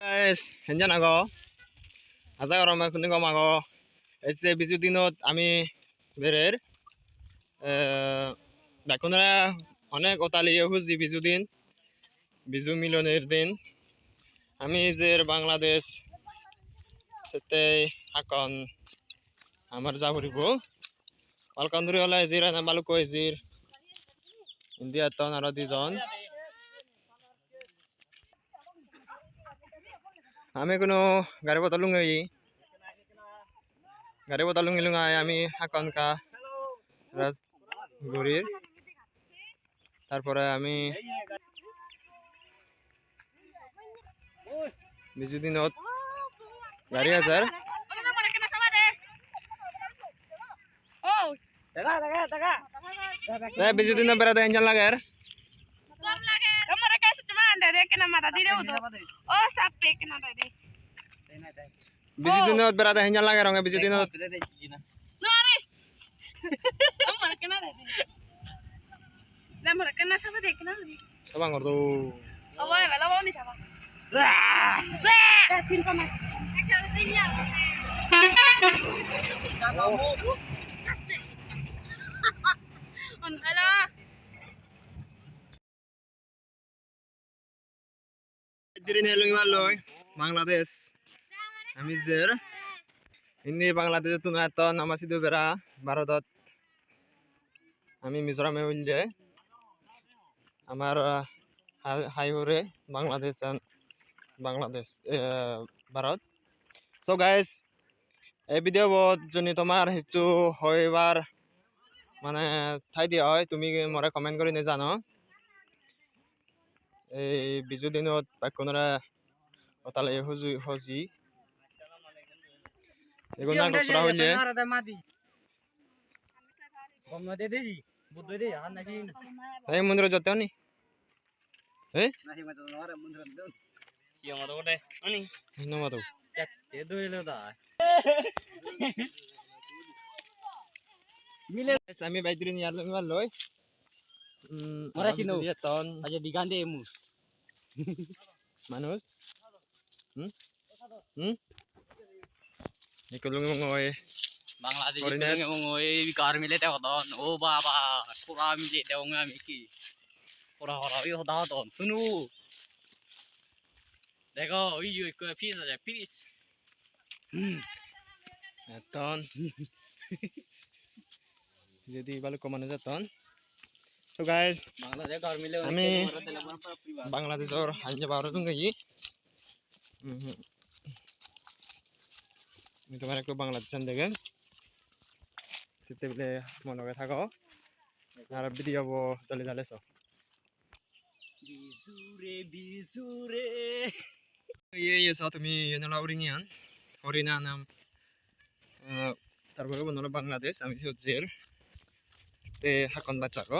Guys, henjan ako. Aza gৰম খুনি কম আকৌ এই বিজু দিনত আমি বেরের বেকুনরা অনেক অতালিয়ে খুঁজি বিজু দিন বিজু মিলনের দিন আমি যে বাংলাদেশ সেতে হাকন আমার যা করিব অলকন ধরে হলে জির নামালু কই জির ইন্ডিয়া তন আর দুজন আমি কোনো গাড়ি বদল লুঙ্গি গাড়ি বদল লুঙ্গি লুঙ্গাই আমি হাকন কা রাজগুড়ির তারপরে আমি বিজু দিনত গাড়ি হাজার বিজু দিনত বেড়াতে ইঞ্জান লাগে বিজু দিনত বেড়াতে ইঞ্জান লাগে রঙে বিজু দিনত Sabang ngor tuh. Oh, boleh, boleh mau nih sama. Tin sama. On halo. Diri nelungi maloy, Bangladesh. Ami zer. Ini Bangladesh itu ngaton nama situ bera, Bharat. Ami Mizoram e ulje. আমার highway Bangladesh Bharat so guys এই video যদি তোমার কিছু হইবার মানে ঠাই দিয়া হয় তুমি মরে কমেন্ট করে নে জানো এই বিজু দিনত বাক্যনরা অতালে হজি এগুলো নাটক করা হইলে এই মন্দির যেতে নি eh iya mata udah ani nama tuh itu itu dah আমি বাইরে নিয়ে আসলাম এবার লই Murah sih, no? ton aja diganti emus মানুষ ikulung ngoy Bangladesh Foreigner. itu ngomong kar mile teh don oh baba pura mile teh ngomong amiki pura pura itu dah don sunu देखो ये एक piece है piece ton jadi balik kemana aja ton so guys Bangladesh kar mile আমি বাংলাদেশের হাইজে বারো তুমি গেছি আমি তোমার একটু বাংলাদেশ দেখে সেতে বলে মনে করে থাকো আর ভিডিও তলে জ্বালেছ bizure iya saat তুমি এনে লাউরিংয়ান হরিনা নাম তারপরে বন্ধুরা বাংলাদেশ আমি সজ্জের তে হাকন বাচ্চাকো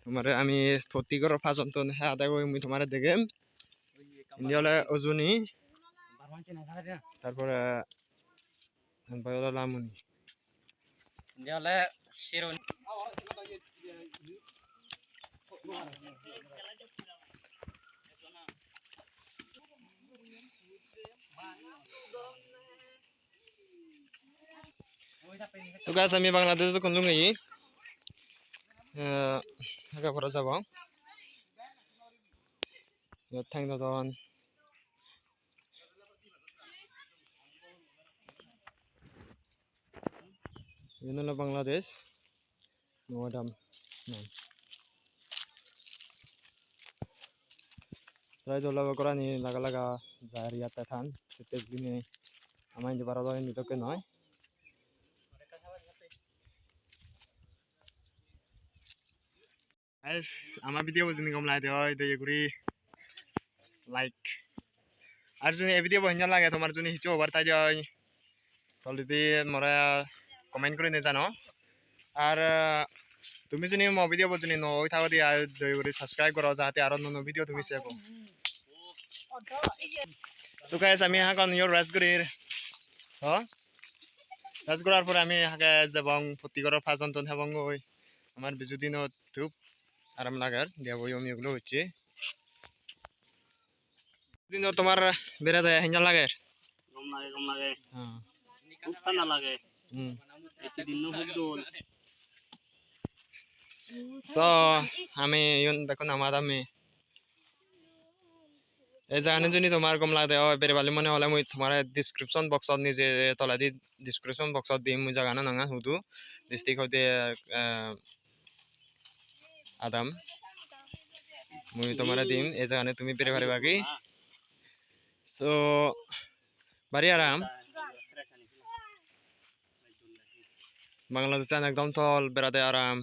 তোমার আমি প্রতিগর ফাজন তো হ্যাঁ দেখো আমি তোমার দেখেম ইন্ডিয়া হলে অজুনি তারপরে লামুনি dia le sirun So guys আমি বাংলাদেশ তো কোন লুঙ্গি আগা পড়া যাব থ্যাংক দন ini বাংলাদেশ নোয়াদাম নাম প্রায় দোলা করা নি লাগা লাগা জারিয়াতে থান সেতে দিনে আমায় যে বারো দিন নিতকে নয় guys আমার ভিডিও বুঝিনি কম লাইতে হয় তো এগুলি লাইক আর যদি এই ভিডিও বহিন লাগে তোমার যদি হিচু ওভার তাই যায় তাহলে যদি মরা কমেন্ট করে নে জানো আর তুমি যদি মো ভিডিও বুঝিনি নই থাকো দিয়ে দয়করি সাবস্ক্রাইব করো যাতে আরো নতুন ভিডিও তুমি চাইবো সো গাইস আমি হাকন ইয়োর রাজগুড়ির রাজগুড়ার পরে আমি হাকে যাবং প্রতিগর ফাজন্তন হেবং ওই আমার বিজু দিনত খুব আরাম লাগার দেবই আমি এগুলো হচ্ছে দিন তো তোমার বেড়াতে হেঞ্জাল লাগে গম লাগে হ্যাঁ খুব ঠান্ডা লাগে হুম একটি দিন খুব দোল so আমি yun দেখুন আমার আমি এই জায়গানে যদি তোমার কম লাগে বেরবালি মনে হলে মুই তোমার ডিসক্রিপশন বক্সত নিজে তলা দি ডিসক্রিপশন বক্সত দিম মুই জায়গা নাঙা হুদু ডিস্ট্রিক্ট হইতে আদাম মুই তোমার দিম এই জায়গানে তুমি বেরে পারিবা কি so বাড়ি আরাম বাংলাদেশ একদম তল বেড়াতে আরাম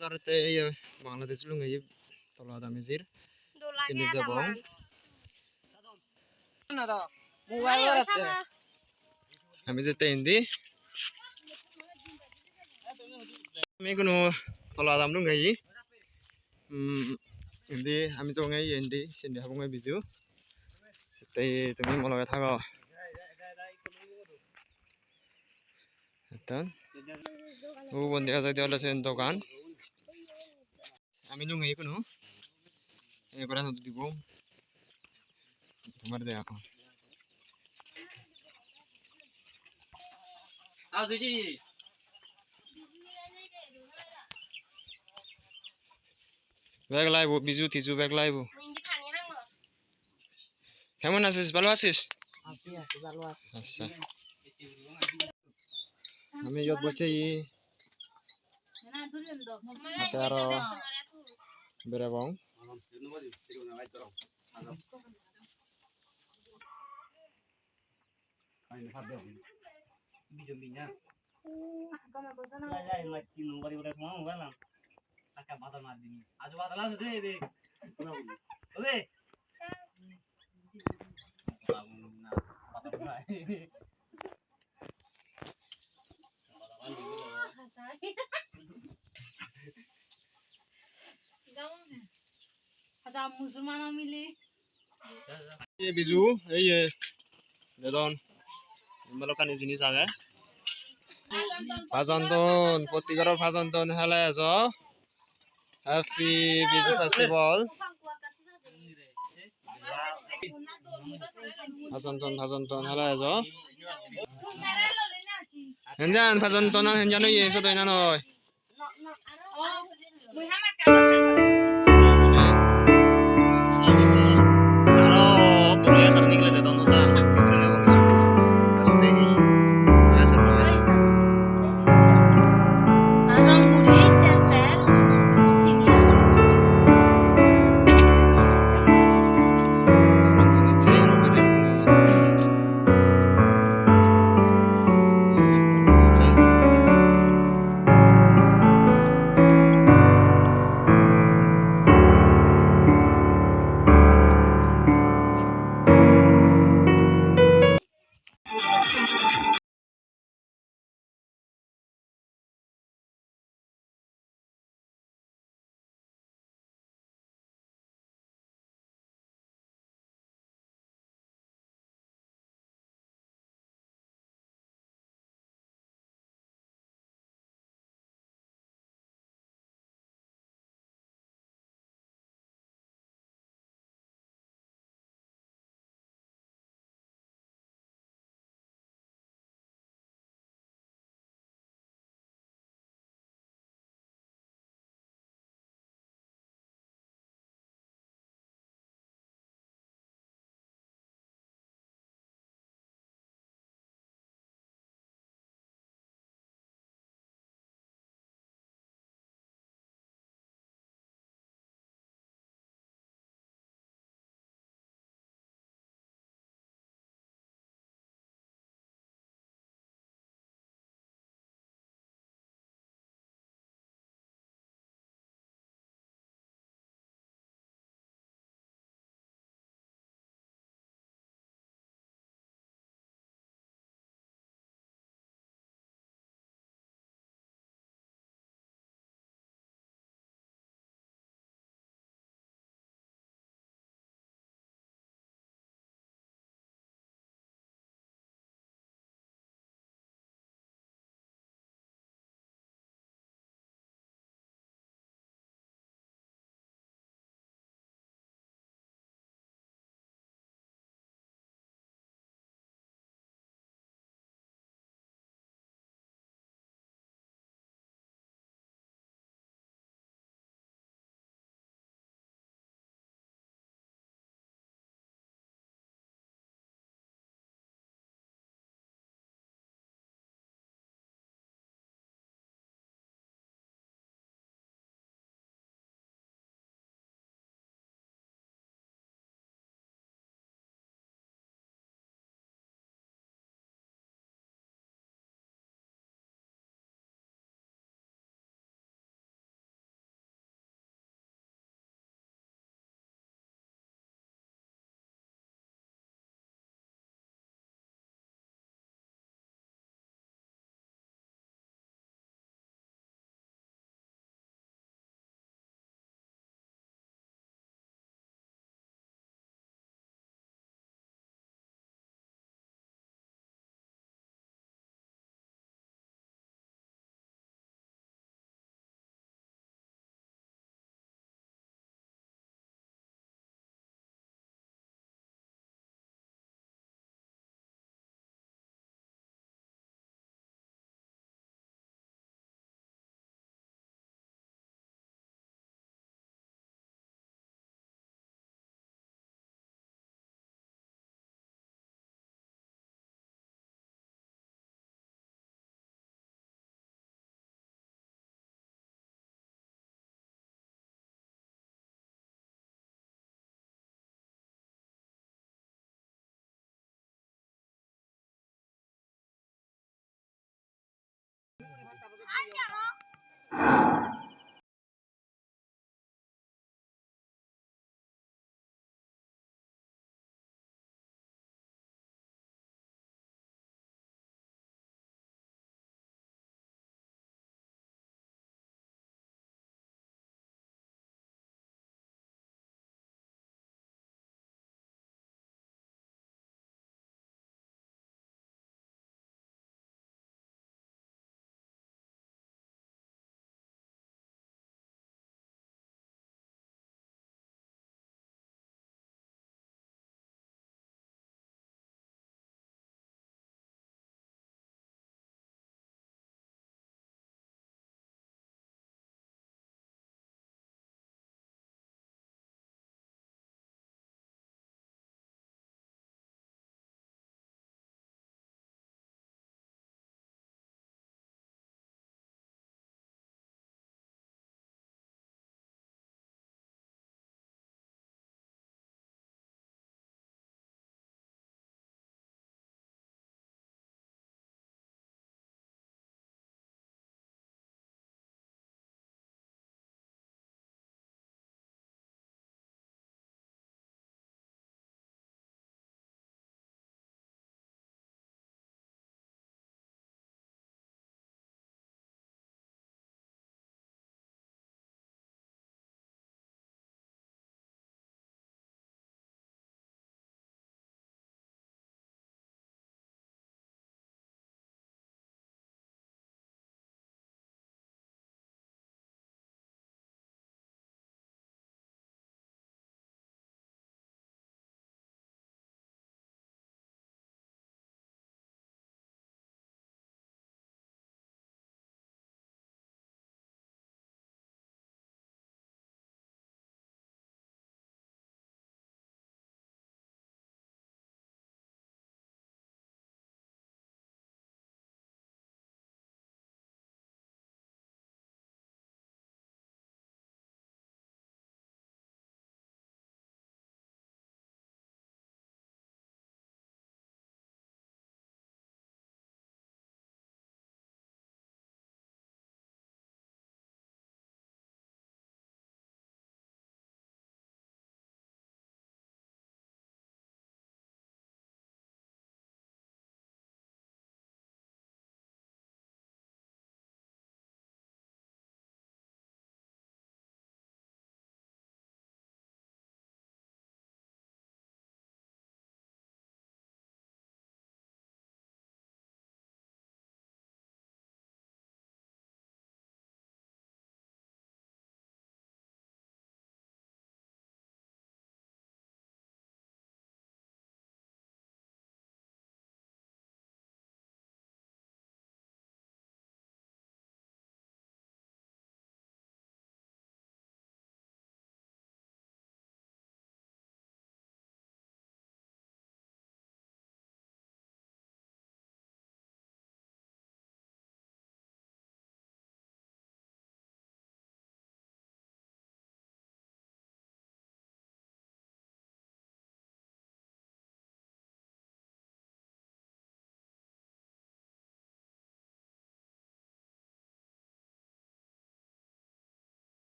ভারতে বাংলাদেশ লুঙ্গি তলা আদামি জির sini Jabong. Kami যেতে hindi. Kami kuno tolo adam dong gayi. Hindi kami to ngai hindi sini habong ngai biju. Sete tumi mologa thago. Etan. Ubon দেখা যায় দেওয়ালে সেন দোকান। আমি নঙ্গাই kuno. এবারে তো দিব তোমার দেয়া আও দিদি ব্যাগ লাইব বিজু তিজু ব্যাগ লাইব কেমন আছিস ভালো আছিস আছি ভালো আছি আচ্ছা আমি ইয়ত বলছি আরো বেরাবং মুসলমান মিলে বিজু এই দেদন মালকানি জিনিস আগে ভাজন্তন প্রতিগর ভাজন্তন হেলে আছ হ্যাপি বিজু ফেস্টিভ্যাল ভাজন্তন হেলে আছ হেনজান ভাজন্তন হেনজান ইয়ে সদয় না নয়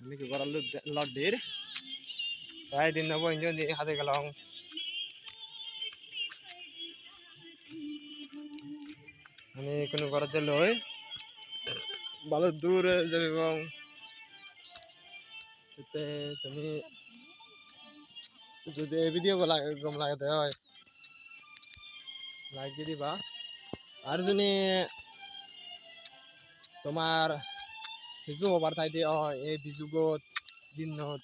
Ini ke koral lot dir. Saya din na bo injo di hade galong. Ini kuno koral jaloi. Balo dur jabe bong. Ite tumi যদি এই ভিডিও গম লাগাতে হয় লাইক দিয়ে দিবা আর যদি তোমার ভিজু ওভার থাই দিয়ে এই ভিজুগত দিনত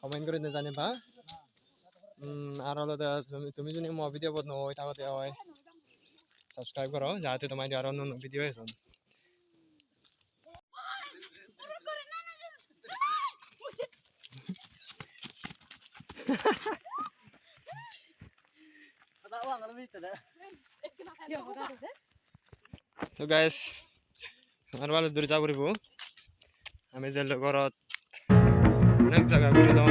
কমেন্ট করে জানিবা আর হলো তুমি যদি মো ভিডিও বদ নয় থাকতে হয় সাবস্ক্রাইব করো যাতে তোমার আরো নতুন ভিডিও এসন তো গাইস আমার ভালো দূরে যা করিব আমি যে ঘরত অনেক জায়গা ঘুরে দাম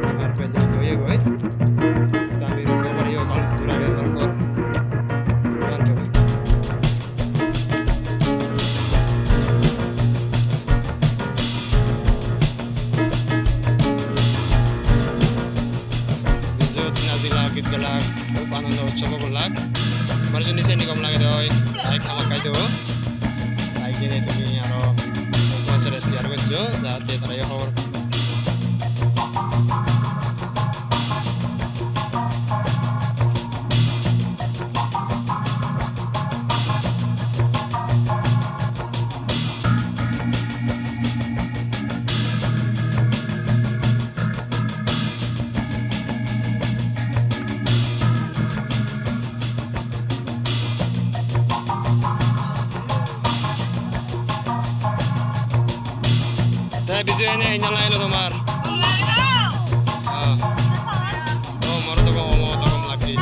আমার পেলে হয়ে গই আমি রুকবারিও ভালো দূর আগে আমার ঘর git galak panon utsavo golak আমার যদি নিচে নিকম লাগে হয় লাইক আমাকাই দেবো লাইক দিলে তুমি আরো সমাজের শেয়ার করছো যাতে তারা খবর Bisa ini nyalain lo tomar. Oh, mau toko lagi.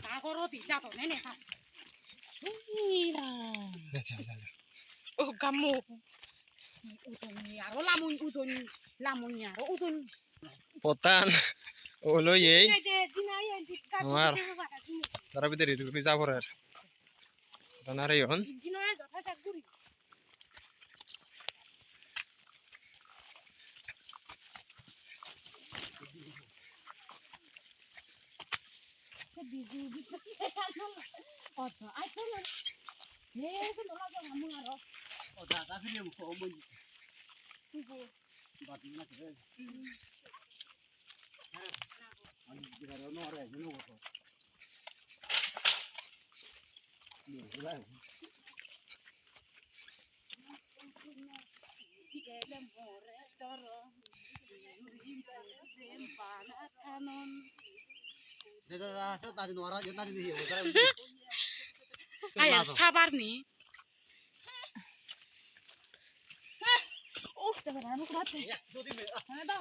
তা করো তিতা তো নেনে খা ও গামু উজনি আরো লামুনি আরো উজনি পতান ওলো এই এই যে দিনাই এই আমার তারা ভিতরে দুপুরি যাবরের রানারে হন দিনাই যথা থাকগুরি বিজু বিজু আচ্ছা আচ্ছা নে তো নলা তো গামু আরো Ayah sabar nih. Oh, udah berani kuat. Ada.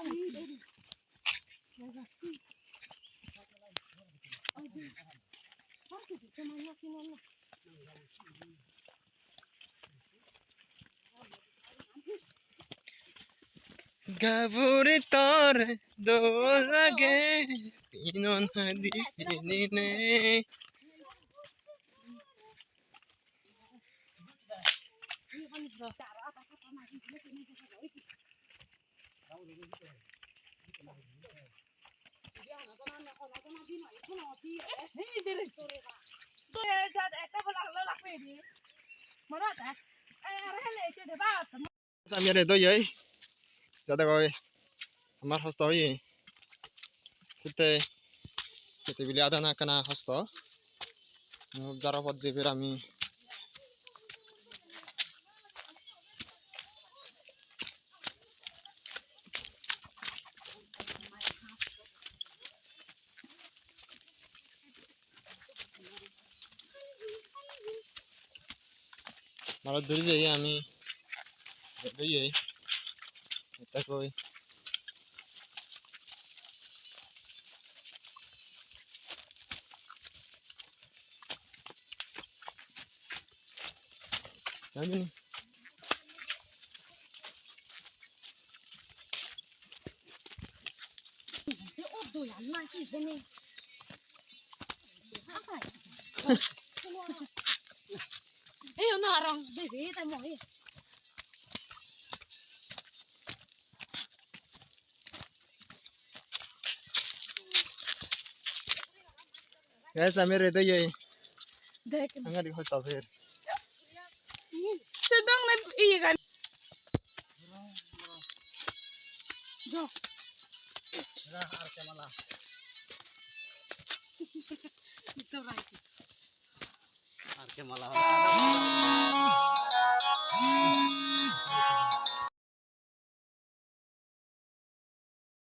গাবুরি তরে দোল লাগে পিনন হাদি নিনে আমি রে দই এই যাতে কই আমার হস্ত হই কুতে কুতে বিলি আদা না কানা হস্ত যারা পদ যে ফের আমি মারা ধরে যাই আমি দই এই এটা কই জানি Eh, ono orang bebe tay mo eh. Guys আমি রে দই এই Dek. আমার হস্ত ফের Sedang iya kan. Jo. Itu right. আর কে মালা